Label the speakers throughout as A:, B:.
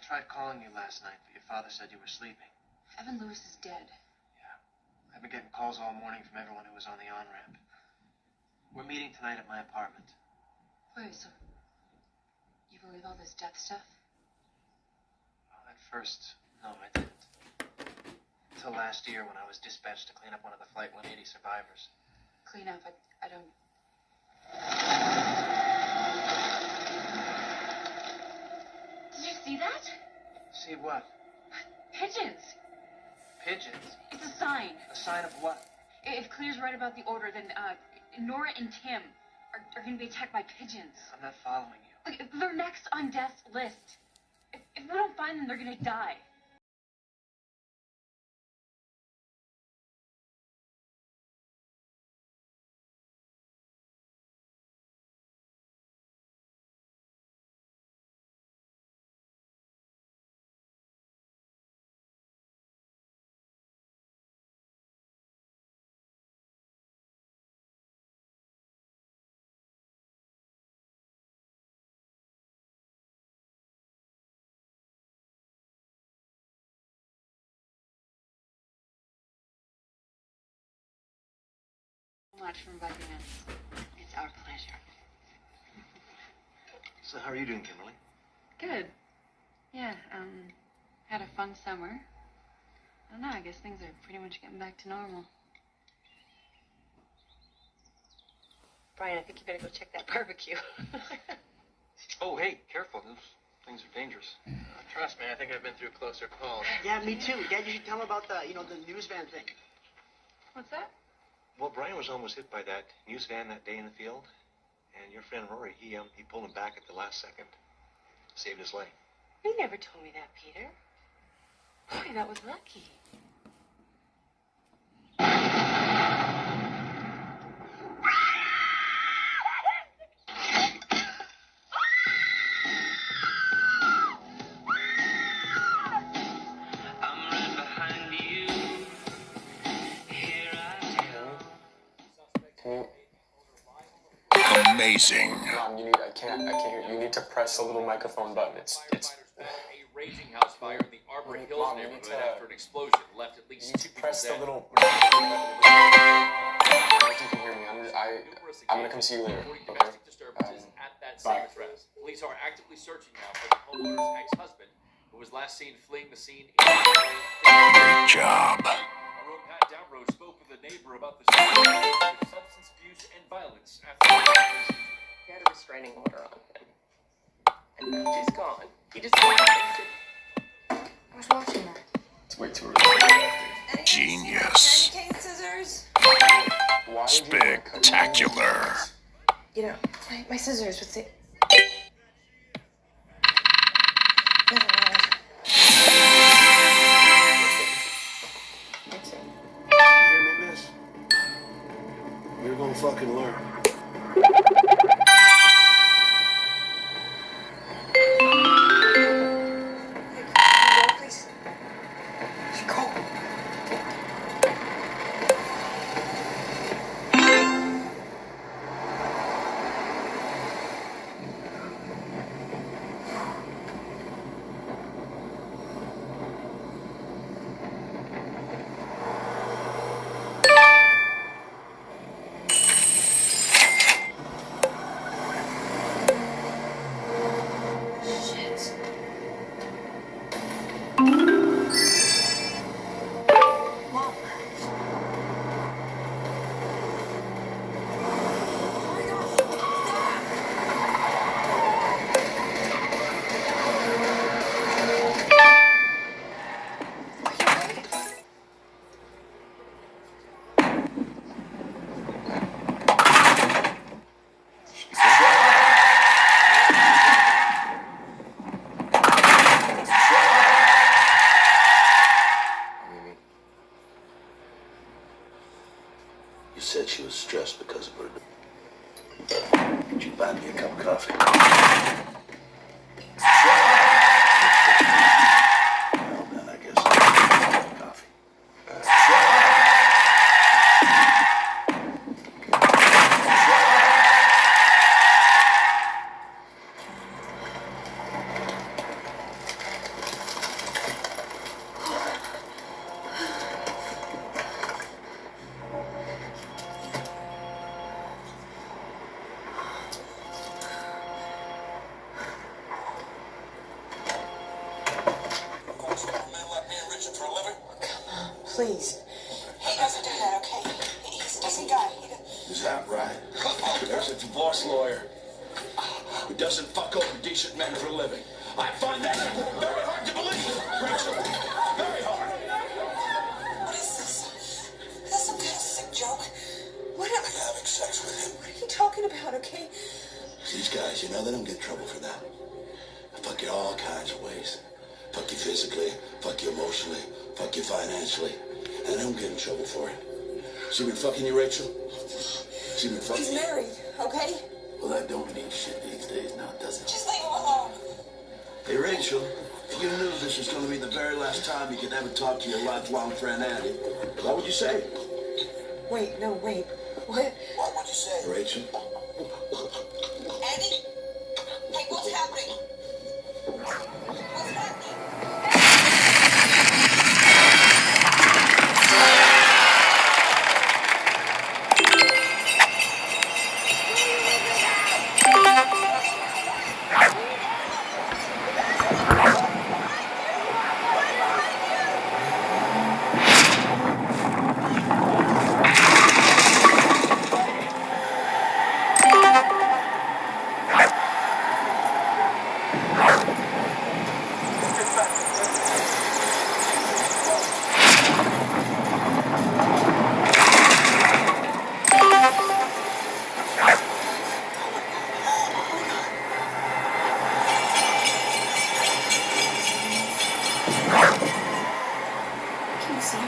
A: tried calling you last night, but your father said you were sleeping.
B: Evan Lewis is dead.
A: Yeah. I've been getting calls all morning from everyone who was on the on-ramp. We're meeting tonight at my apartment.
B: Wait, so you believe all this death stuff?
A: Well, at first, no, I didn't. Until last year when I was dispatched to clean up one of the Flight 180 survivors.
B: Clean up, I don't... Did you see that?
A: See what?
B: Pigeons.
A: Pigeons?
B: It's a sign.
A: A sign of what?
B: If Clear's right about the order, then Nora and Tim are going to be attacked by pigeons.
A: I'm not following you.
B: Like, they're next on death's list. If we don't find them, they're going to die. Much from bugging us. It's our pleasure.
A: So how are you doing, Kimberly?
B: Good. Yeah, had a fun summer. I don't know, I guess things are pretty much getting back to normal. Brian, I think you better go check that barbecue.
A: Oh, hey, careful. Those things are dangerous. Trust me, I think I've been through closer calls.
C: Yeah, me too. Dad, you should tell him about the news van thing.
B: What's that?
D: Well, Brian was almost hit by that news van that day in the field, and your friend Rory, he pulled him back at the last second, saved his life.
B: You never told me that, Peter. Boy, that was lucky.
E: Amazing.
F: Mom, I can't hear you. You need to press the little microphone button. It's.
G: A raging house fire in the Arbor Hills
F: Mom, you
G: neighborhood
F: need to-
G: after an explosion left at
F: You
G: least
F: need
G: two
F: to
G: people
F: press the
G: dead.
F: little. I don't know if you can hear me. I'm gonna come see you later.
G: Reporting
F: Okay.
G: domestic disturbances at that same
F: bye.
G: address. Police are actively searching now for the homeowner's ex-husband, who was last seen fleeing the scene.
E: Great job.
G: Our own Pat Dowrow spoke with a neighbor about the substance abuse and violence after
H: He had a restraining order on him. And now she's gone. He just went out and
B: I was watching that.
F: It's way too early.
E: Genius.
H: candy cane scissors.
F: Why would you wanna cut
E: Spectacular.
H: You know, my scissors with the... Never mind.
C: You hear me, miss? We're gonna fucking learn.
H: Please.
C: Go.
H: Shit. Mom. Oh my gosh. Stop. Are you okay?
C: You said she was stressed because of her. Could you buy me a cup of coffee? Well, then I guess I'll have a cup of coffee.
I: please.
J: He doesn't do that, okay? He's a decent guy.
C: Is that right? There's a divorce lawyer who doesn't fuck over decent men for a living. I find that very hard to believe, Rachel. Very hard.
J: What is this? Is that some kind of sick joke? What am I
C: Having sex with him.
J: What are you talking about, okay?
C: These guys, you know, they don't get in trouble for that. I fuck you all kinds of ways. Fuck you physically, fuck you emotionally, fuck you financially. And I don't get in trouble for it. See me fucking you, Rachel? See me fucking
J: He's
C: you?
J: married, okay?
C: Well, that don't mean shit these days now, does it?
J: Just leave him alone.
C: Hey, Rachel, if you knew this was going to be the very last time you could ever talk to your lifelong friend Andy, what would you say?
J: Wait, no, wait. What?
C: What would you say, Rachel?
J: Andy? Hey, what's happening? What's happening? Can you see him?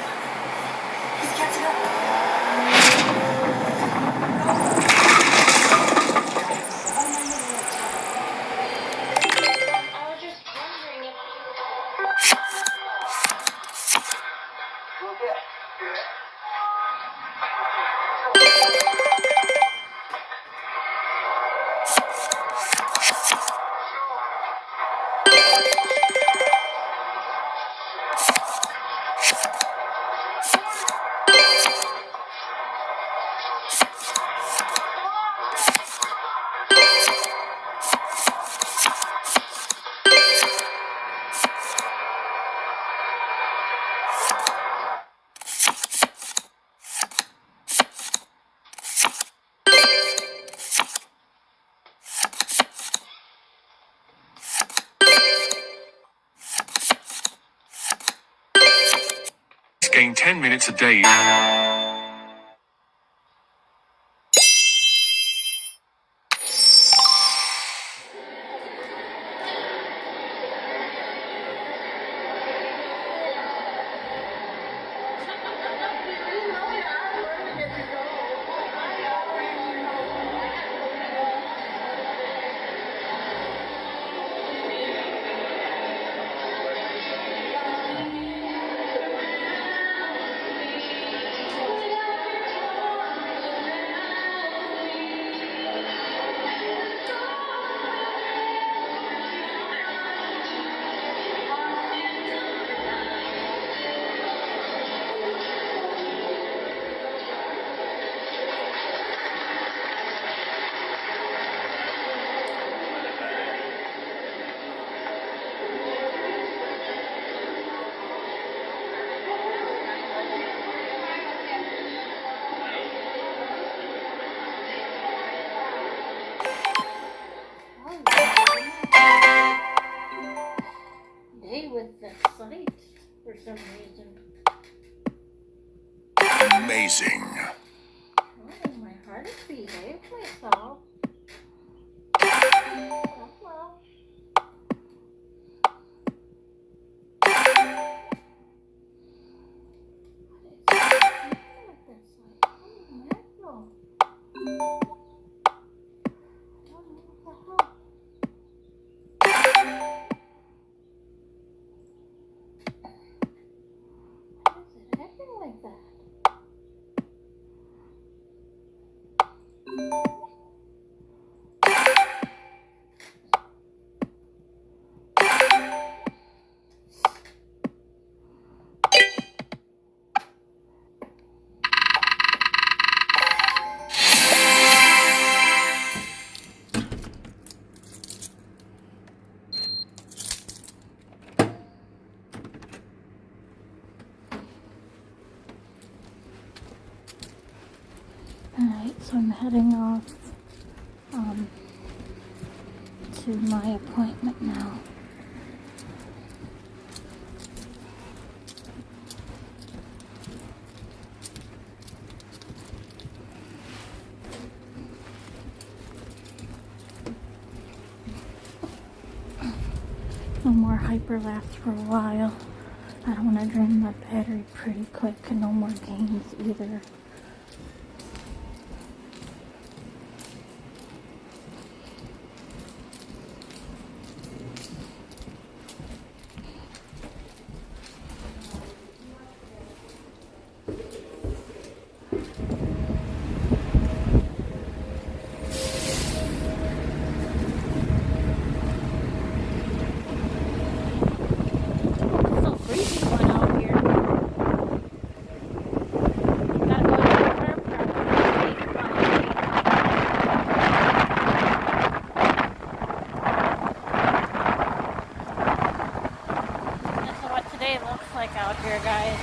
J: He's catching up.
B: I was just wondering if
E: Gain 10 minutes a day.
B: they with the sight for some reason.
E: Amazing.
B: Oh, my heart is behaved myself. Oh, well.
I: Alright, so I'm heading off to my appointment now. No more hyperlapse for a while. I don't want to drain my battery pretty quick, and no more games either. Like out here, guys.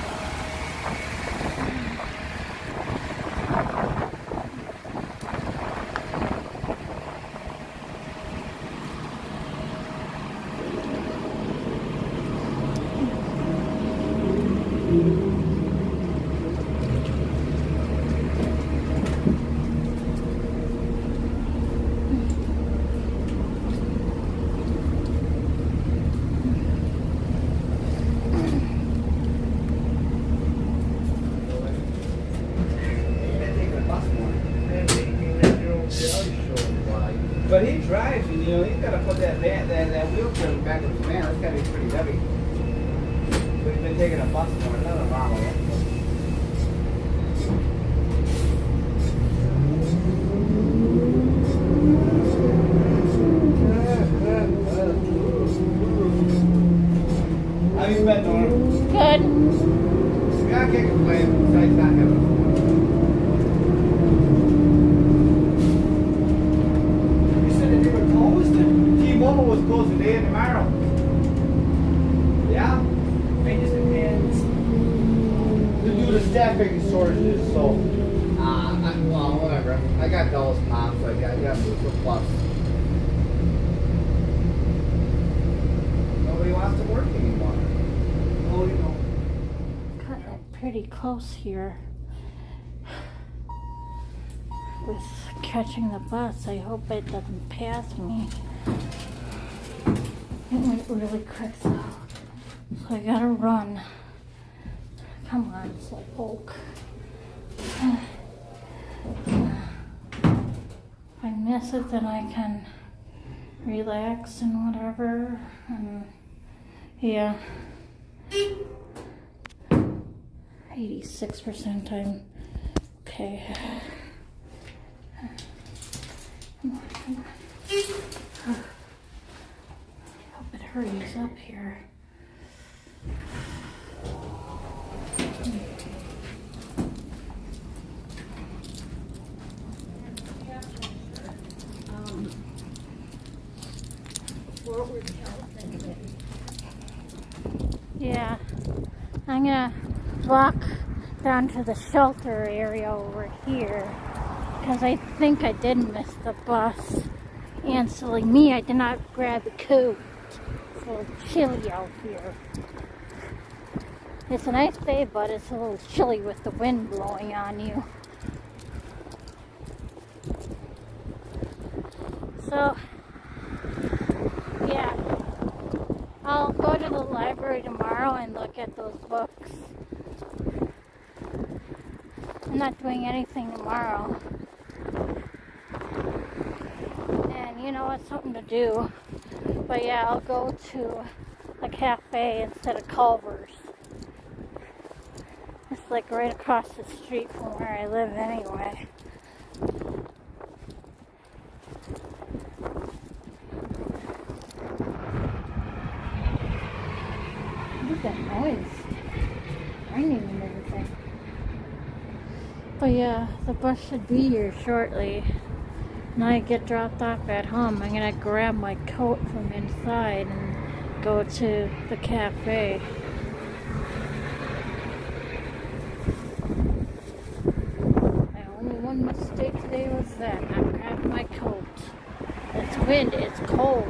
K: But he drives, and you know, he's got to put that wheelchair in the back of his van. That's got to be pretty heavy. So he's been taking a bus more. Nothing wrong with it. How you been, Norm?
I: Good.
K: Yeah, I can't complain. Besides not having fun. T-Mobile was closed today and tomorrow. Yeah? It just depends. To do the staffing shortages, so. Well, whatever. I got Dulles Mom, so I got Booster Plus. Nobody wants to work anymore. Oh, you know.
I: Cutting it pretty close here. With catching the bus, I hope it doesn't pass me. It went really quick though, so I gotta run. Come on, Slowpoke. If I miss it, then I can relax and whatever. And yeah, 86% I'm okay. Come on, come on. Hope it hurries up here. Yeah, I'm gonna walk down to the shelter area over here because I think I did miss the bus. And silly me, I did not grab a coat. It's a little chilly out here. It's a nice day, but it's a little chilly with the wind blowing on you. So, yeah, I'll go to the library tomorrow and look at those books. I'm not doing anything tomorrow. And you know, it's something to do. But yeah, I'll go to a cafe instead of Culver's. It's like right across the street from where I live anyway. What's that noise? I didn't even know that. But yeah, the bus should be here shortly. When I get dropped off at home, I'm gonna grab my coat from inside and go to the cafe. My only one mistake wind, it's cold.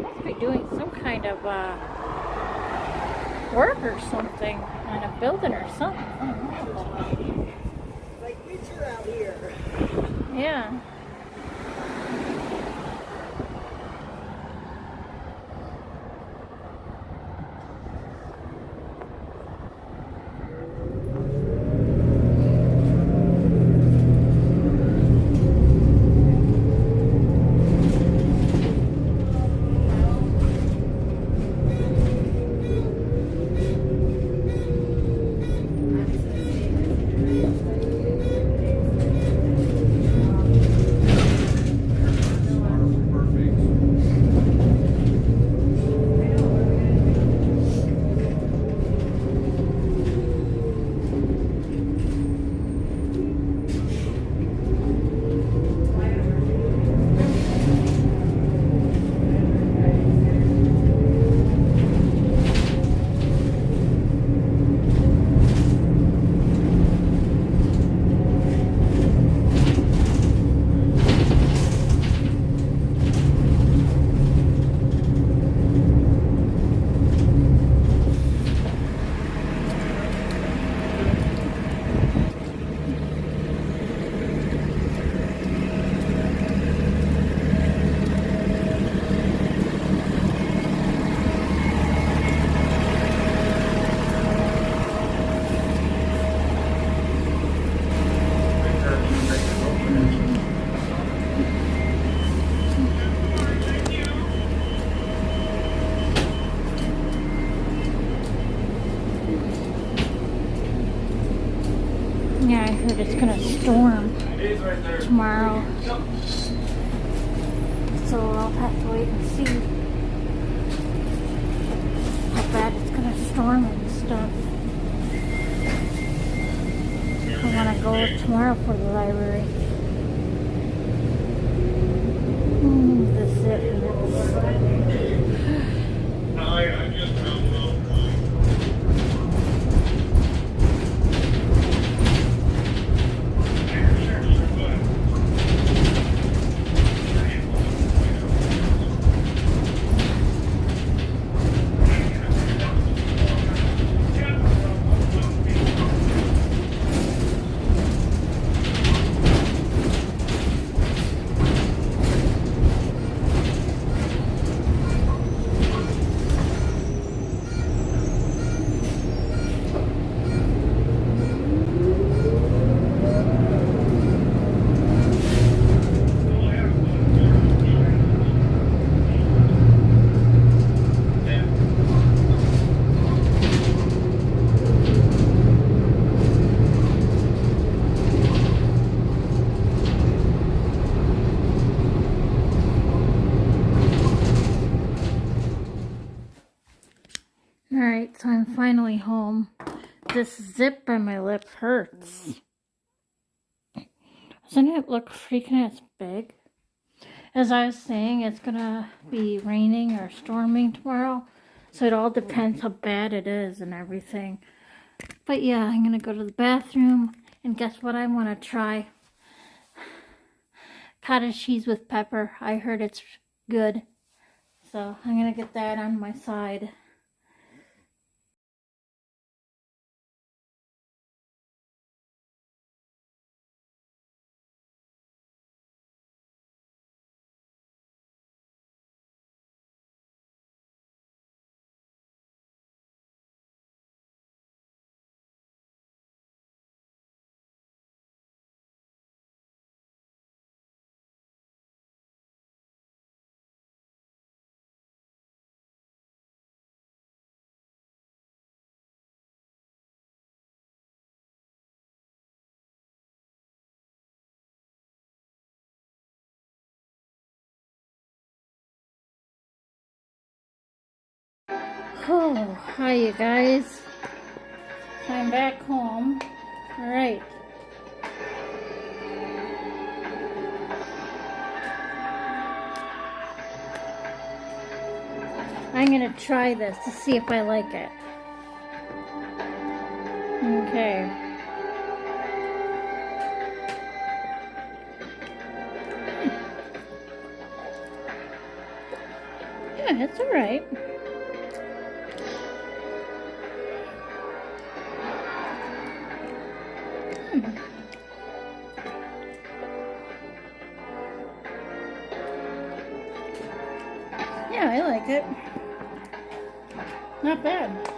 I: Must be doing some kind of work or something on a building or something. I don't know.
J: Like winter out here.
I: Yeah. Yeah, I heard it's gonna storm tomorrow. So I'll have to wait and see how bad it's gonna storm and stuff. I wanna go tomorrow for the library. The zip Alright, so I'm finally home. This zip on my lip hurts. Doesn't it look freaking as big? As I was saying, it's gonna be raining or storming tomorrow. So it all depends how bad it is and everything. But yeah, I'm gonna go to the bathroom. And guess what I want to try? Cottage cheese with pepper. I heard it's good. So I'm gonna get that on my side. Oh, hi you guys. I'm back home. Alright. I'm gonna try this to see if I like it. Okay. Yeah, it's alright. Yeah, I like it. Not bad.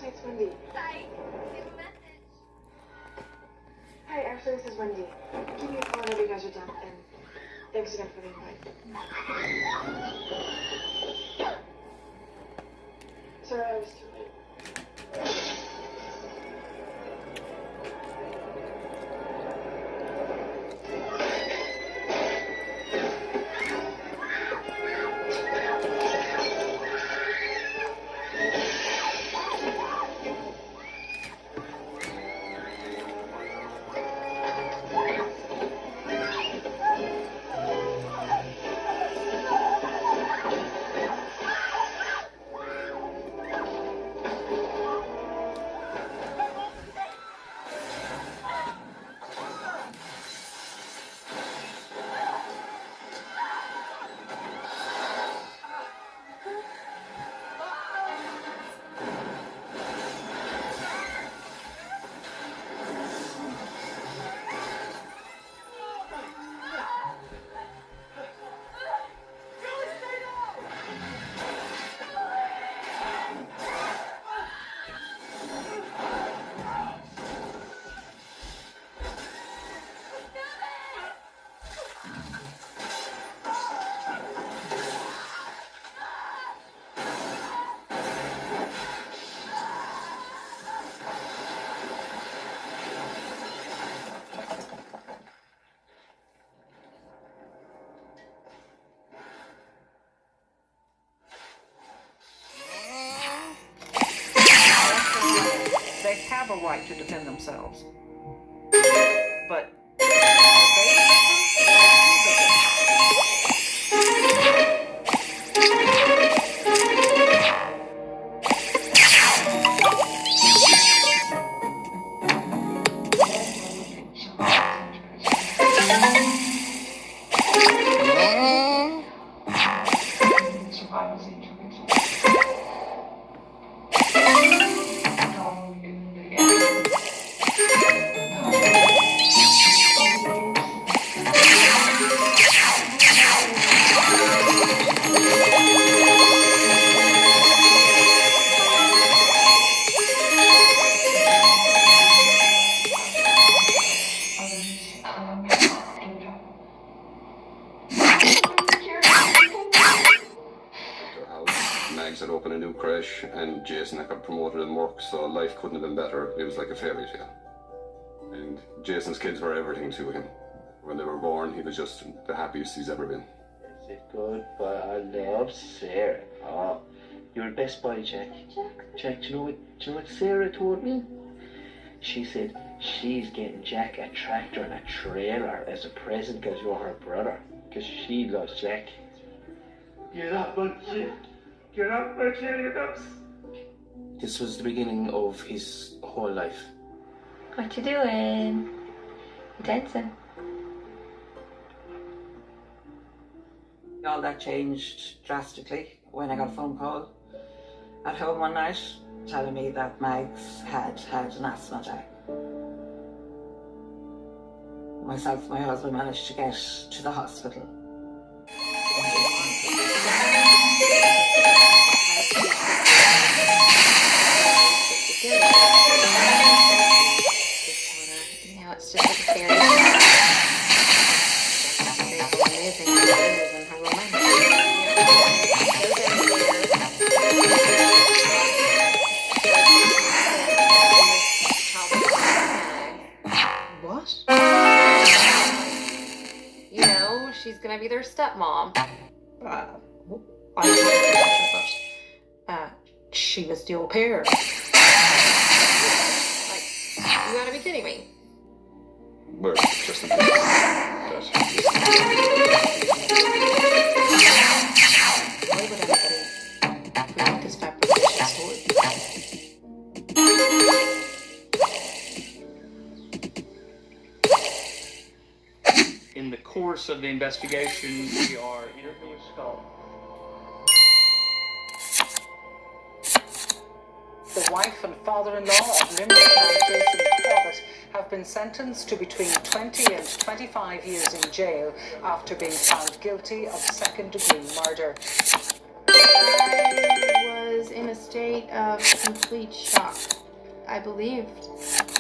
L: It's Wendy. Hi. Leave a message. Hi, Ashley, this is Wendy. Give me a call whenever you guys are done, and thanks again for the invite. Sorry, I was too late.
M: They have a right to defend themselves. But
F: Mags had opened a new creche and Jason had got promoted in work, so life couldn't have been better. It was like a fairy tale. And Jason's kids were everything to him. When they were born, he was just the happiest he's ever been.
N: Is it good? But I love Sarah. Oh, you're the best boy, Jack. Jack, do you know what Sarah told me? She said she's getting Jack a tractor and a trailer as a present because you're her brother. Because she loves Jack. You're not much, you're not much else. This was the beginning of his whole life.
O: What you doing? Dancing.
M: all that changed drastically when I got a phone call at home one night telling me that Mags had an asthma attack. Myself and my husband managed to get to the hospital.
P: be their stepmom. I first. She was the au pair. Like, you gotta be kidding me.
F: We're just in case.
P: Why would anybody create this fabrication story?
Q: In the course of the investigation, we are interviewing Skull.
R: The wife and father-in-law of Limerick man Jason Corbett have been sentenced to between 20 and 25 years in jail after being found guilty of second-degree murder.
L: I was in a state of complete shock. I believed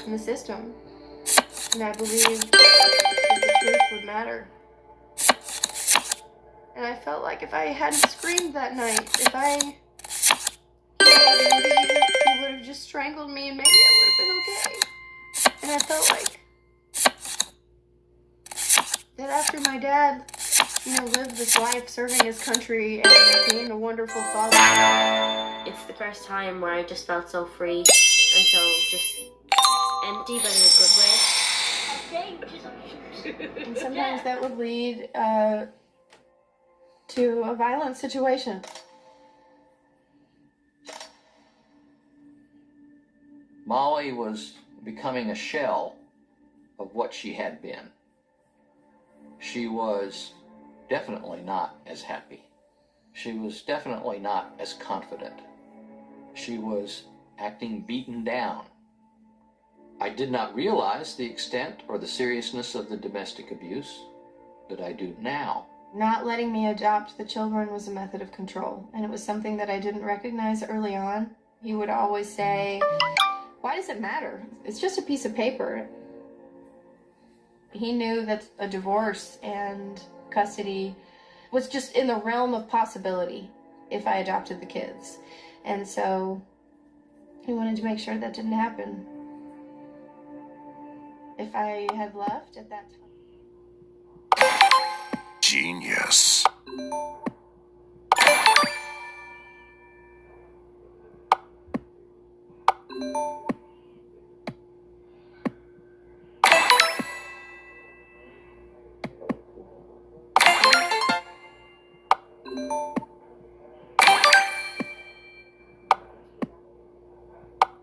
L: in the system, and I believed that the truth would matter. And I felt like if I hadn't screamed that night, maybe he would have just strangled me and maybe I would have been okay. And I felt like that after my dad, lived this life serving his country and being a wonderful father.
S: It's the first time where I just felt so free and so just empty, but in a good way.
L: And sometimes that would lead to a violent situation.
T: Molly was becoming a shell of what she had been. She was definitely not as happy. She was definitely not as confident. She was acting beaten down. I did not realize the extent or the seriousness of the domestic abuse that I do now.
L: Not letting me adopt the children was a method of control, and it was something that I didn't recognize early on. He would always say, "Why does it matter? It's just a piece of paper." He knew that a divorce and custody was just in the realm of possibility if I adopted the kids. And so he wanted to make sure that didn't happen. If I had left at that time.
E: Genius.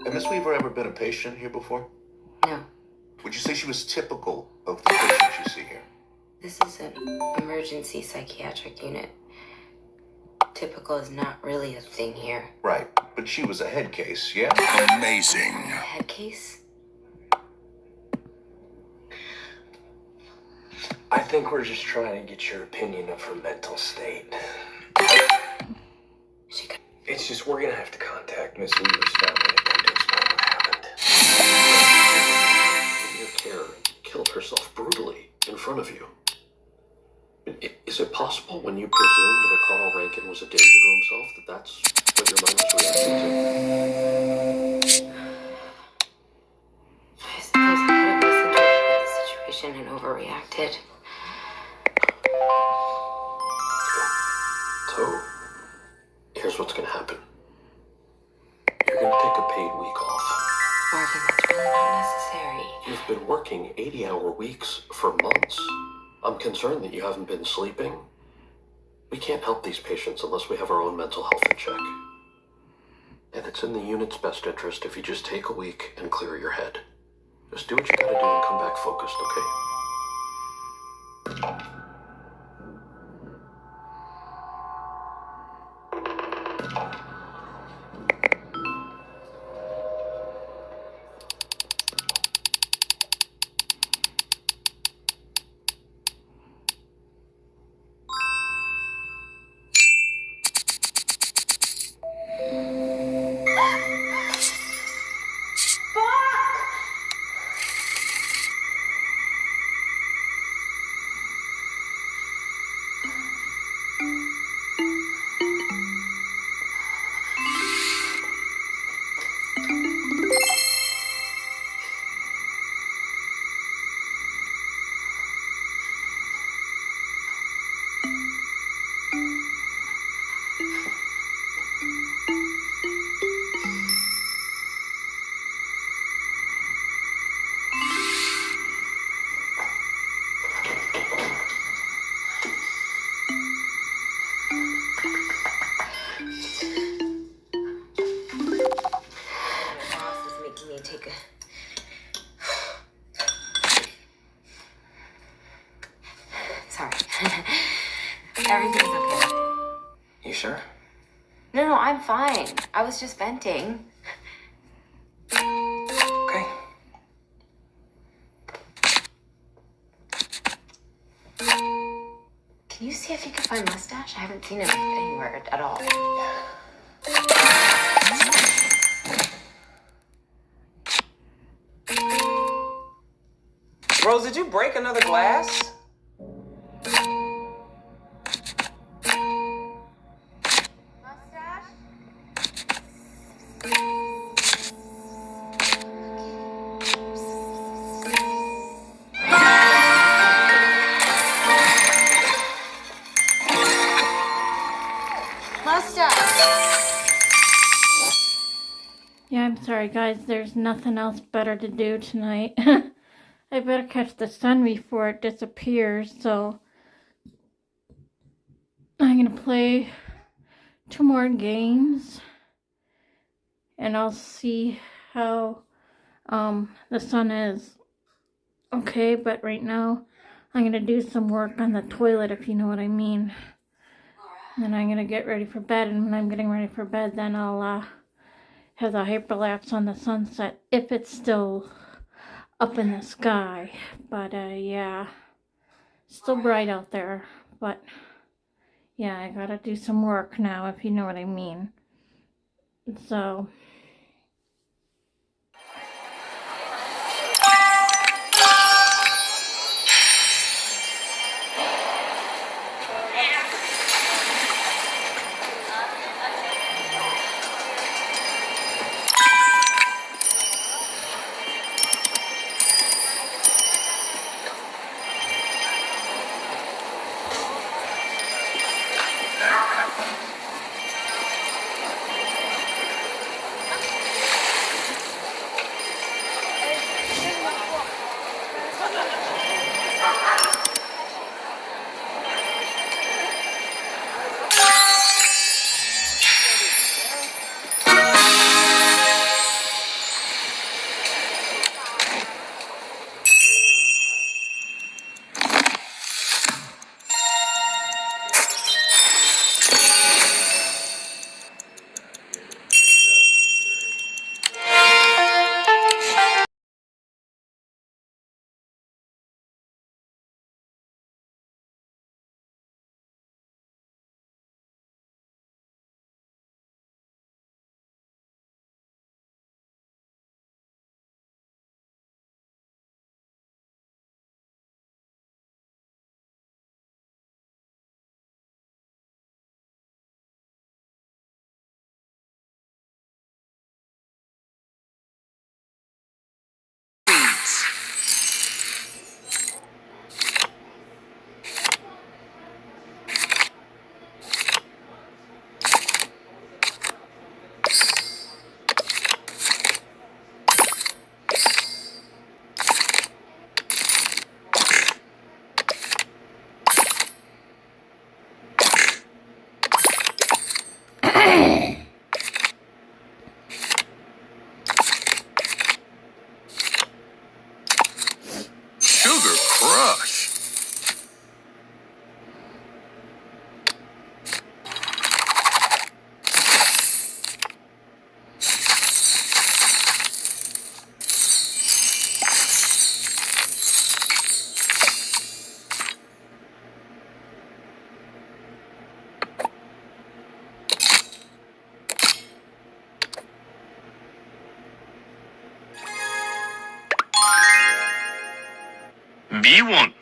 U: Had Miss Weaver ever been a patient here before?
V: No.
U: Would you say she was typical of the patients you see here?
V: This is an emergency psychiatric unit. Typical is not really a thing here.
U: Right, but she was a head case, yeah?
E: Amazing.
V: Head case?
N: I think we're just trying to get your opinion of her mental state. It's just we're gonna have to contact Miss Weaver's family to explain what happened.
W: In your care, killed herself brutally in front of you. Is it possible when you presumed that Carl Rankin was a danger to himself that that's what your mind was reacting to?
V: I suppose I could have listened to the situation and overreacted.
W: So, here's what's gonna happen. You're gonna take a paid week off.
V: Morgan, that's really not necessary.
W: You've been working 80-hour weeks for months. I'm concerned that you haven't been sleeping. We can't help these patients unless we have our own mental health in check. And it's in the unit's best interest if you just take a week and clear your head. Just do what you gotta do and come back focused, okay?
V: Everything's okay.
W: You sure?
V: No, I'm fine. I was just venting.
W: Okay.
V: Can you see if you can find Mustache? I haven't seen him anywhere at all.
K: Rose, did you break another glass?
I: Yeah, I'm sorry guys, there's nothing else better to do tonight. I better catch the sun before it disappears, so I'm gonna play 2 more games and I'll see how the sun is. Okay, but right now I'm gonna do some work on the toilet, if you know what I mean. And then I'm gonna get ready for bed, and when I'm getting ready for bed, then I'll have the hyperlapse on the sunset, if it's still up in the sky. But yeah, still bright out there, but yeah, I gotta do some work now, if you know what I mean. So
E: Sugar Crush. B1.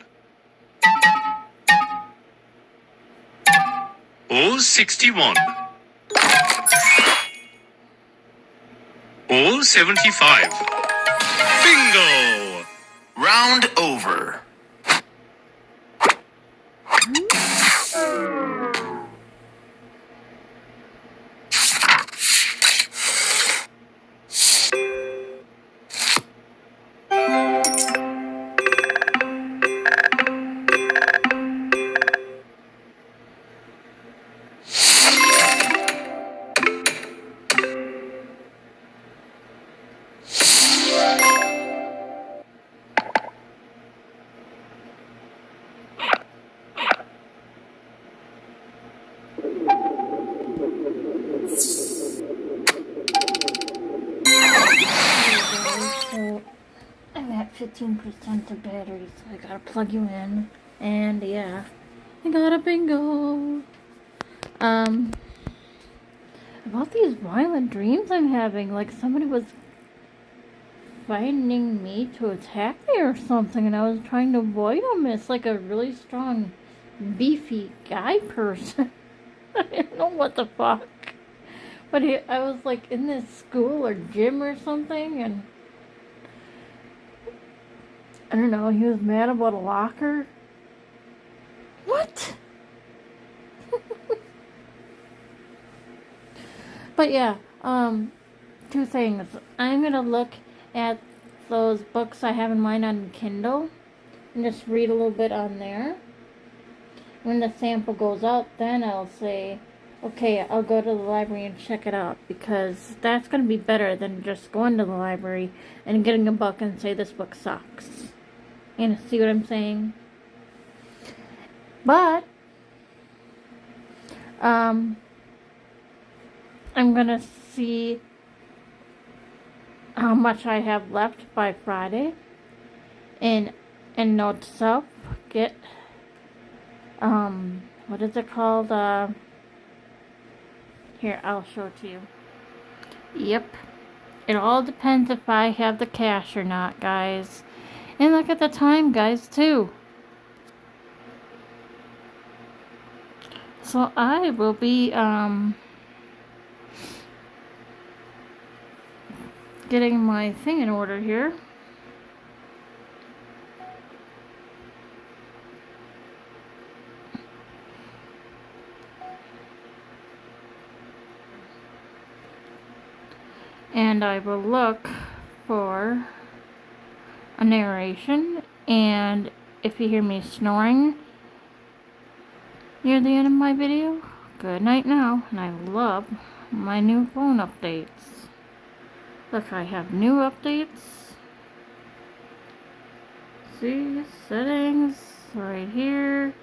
E: All 61. All 75. Bingo!
A: Round over.
I: 15% of battery, so I gotta plug you in. And yeah, I got a bingo. About these violent dreams I'm having, like somebody was finding me to attack me or something, and I was trying to avoid them. It's like a really strong, beefy guy person. I don't know what the fuck. But I was like in this school or gym or something, and I don't know, he was mad about a locker. What? But yeah, two things. I'm gonna look at those books I have in mind on Kindle and just read a little bit on there. When the sample goes out, then I'll say, okay, I'll go to the library and check it out, because that's going to be better than just going to the library and getting a book and say this book sucks. You see what I'm saying? But I'm going to see how much I have left by Friday and note to self, get what is it called? Here, I'll show it to you. Yep. It all depends if I have the cash or not, guys. And look at the time, guys, too. So I will be, getting my thing in order here. And I will look for a narration, and if you hear me snoring near the end of my video, good night now. And I love my new phone updates. Look, I have new updates. See, settings right here.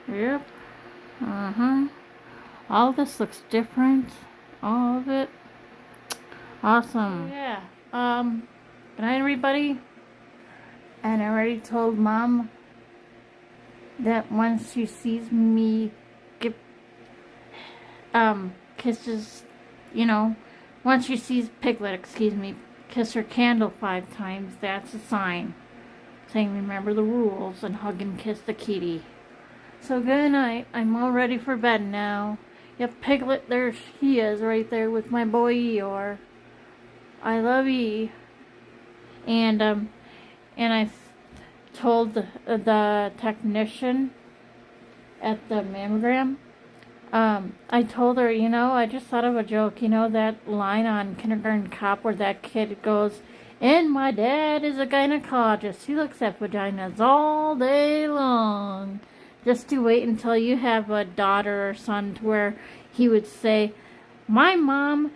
I: Yep. All this looks different. All of it. Awesome. Yeah. Good night, everybody. And I already told Mom that once she sees me give kisses, you know, once she sees Piglet, kiss her candle 5 times, that's a sign saying remember the rules and hug and kiss the kitty. So good night. I'm all ready for bed now. Yep, Piglet, there he is right there with my boy Eeyore. I love E. And I told the technician at the mammogram, I told her, you know, I just thought of a joke, you know, that line on Kindergarten Cop where that kid goes, and my dad is a gynecologist. He looks at vaginas all day long. Just to wait until you have a daughter or son to where he would say, my mom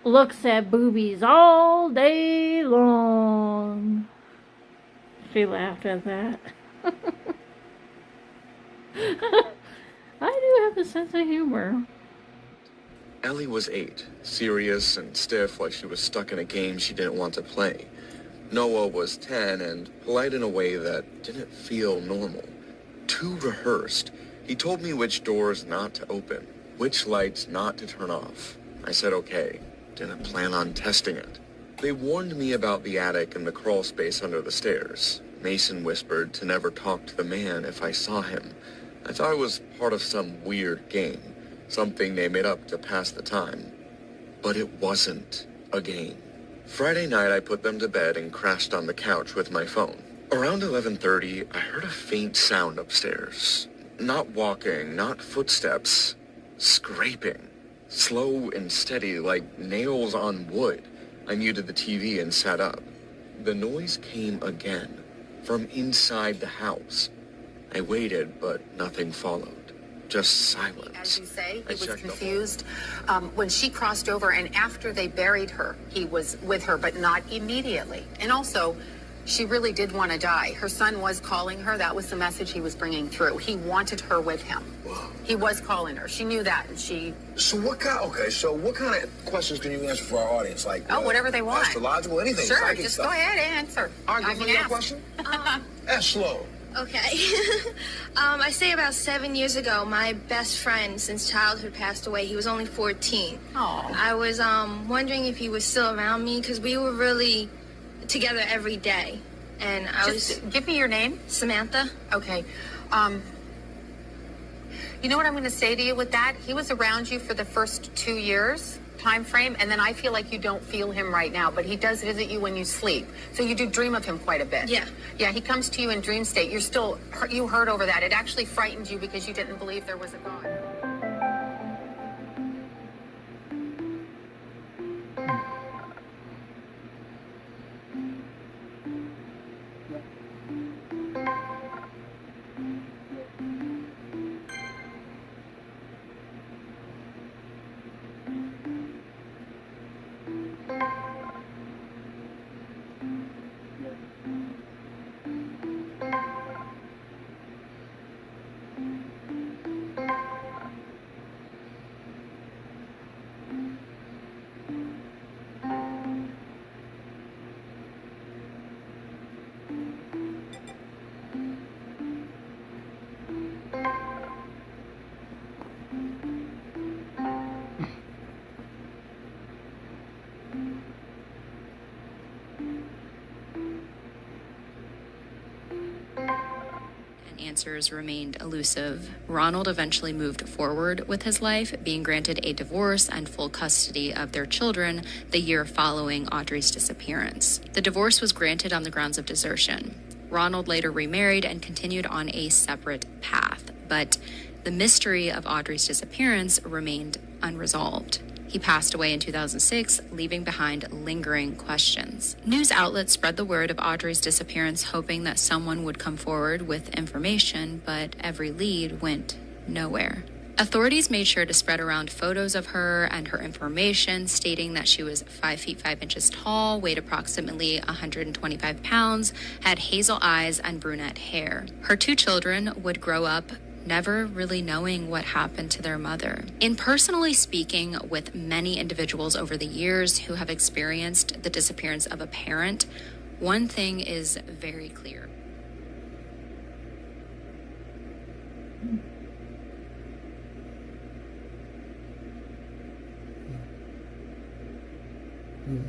I: looks at boobies all day long. She laughed at that. I do have a sense of humor.
D: Ellie was 8, serious and stiff like she was stuck in a game she didn't want to play. Noah was 10 and polite in a way that didn't feel normal. Too rehearsed. He told me which doors not to open, which lights not to turn off. I said okay. Didn't plan on testing it. They warned me about the attic and the crawl space under the stairs. Mason whispered to never talk to the man if I saw him. I thought it was part of some weird game, something they made up to pass the time. But it wasn't a game. Friday night I put them to bed and crashed on the couch with my phone. Around 11:30, I heard a faint sound upstairs. Not walking, not footsteps, scraping. Slow and steady, like nails on wood. I muted the TV and sat up. The noise came again, from inside the house. I waited, but nothing followed. Just silence.
G: As you say, he was confused. When she crossed over and after they buried her, he was with her, but not immediately. And also, She really did want to die. Her son was calling her. That was the message he was bringing through. He wanted her with him. He was calling her. She knew that, and she...
B: So what kind of questions can you answer for our audience? Like,
G: whatever they want.
B: Astrological, anything.
G: Sure,
B: psychic
G: just
B: stuff.
G: go ahead and answer.
B: All right,
G: I
B: give
G: can
B: me your
G: ask.
B: question. That's slow.
C: Okay. I say about 7 years ago, my best friend since childhood passed away. He was only 14.
G: Oh.
C: I was wondering if he was still around me because we were really together every day. And I was...
G: Give me your name.
C: Samantha.
G: Okay. You know what I'm going to say to you with that? He was around you for the first 2 years time frame, and then I feel like you don't feel him right now, but he does visit you when you sleep. So you do dream of him quite a bit.
C: Yeah.
G: Yeah, he comes to you in dream state. You're still, you hurt over that. It actually frightened you because you didn't believe there was a God.
H: Answers remained elusive. Ronald eventually moved forward with his life, being granted a divorce and full custody of their children the year following Audrey's disappearance. The divorce was granted on the grounds of desertion. Ronald later remarried and continued on a separate path, but the mystery of Audrey's disappearance remained unresolved. He passed away in 2006, leaving behind lingering questions. News outlets spread the word of Audrey's disappearance, hoping that someone would come forward with information, but every lead went nowhere. Authorities made sure to spread around photos of her and her information, stating that she was 5 feet 5 inches tall, weighed approximately 125 pounds, had hazel eyes and brunette hair. Her 2 children would grow up never really knowing what happened to their mother. In personally speaking with many individuals over the years who have experienced the disappearance of a parent, one thing is very clear.
K: Mm.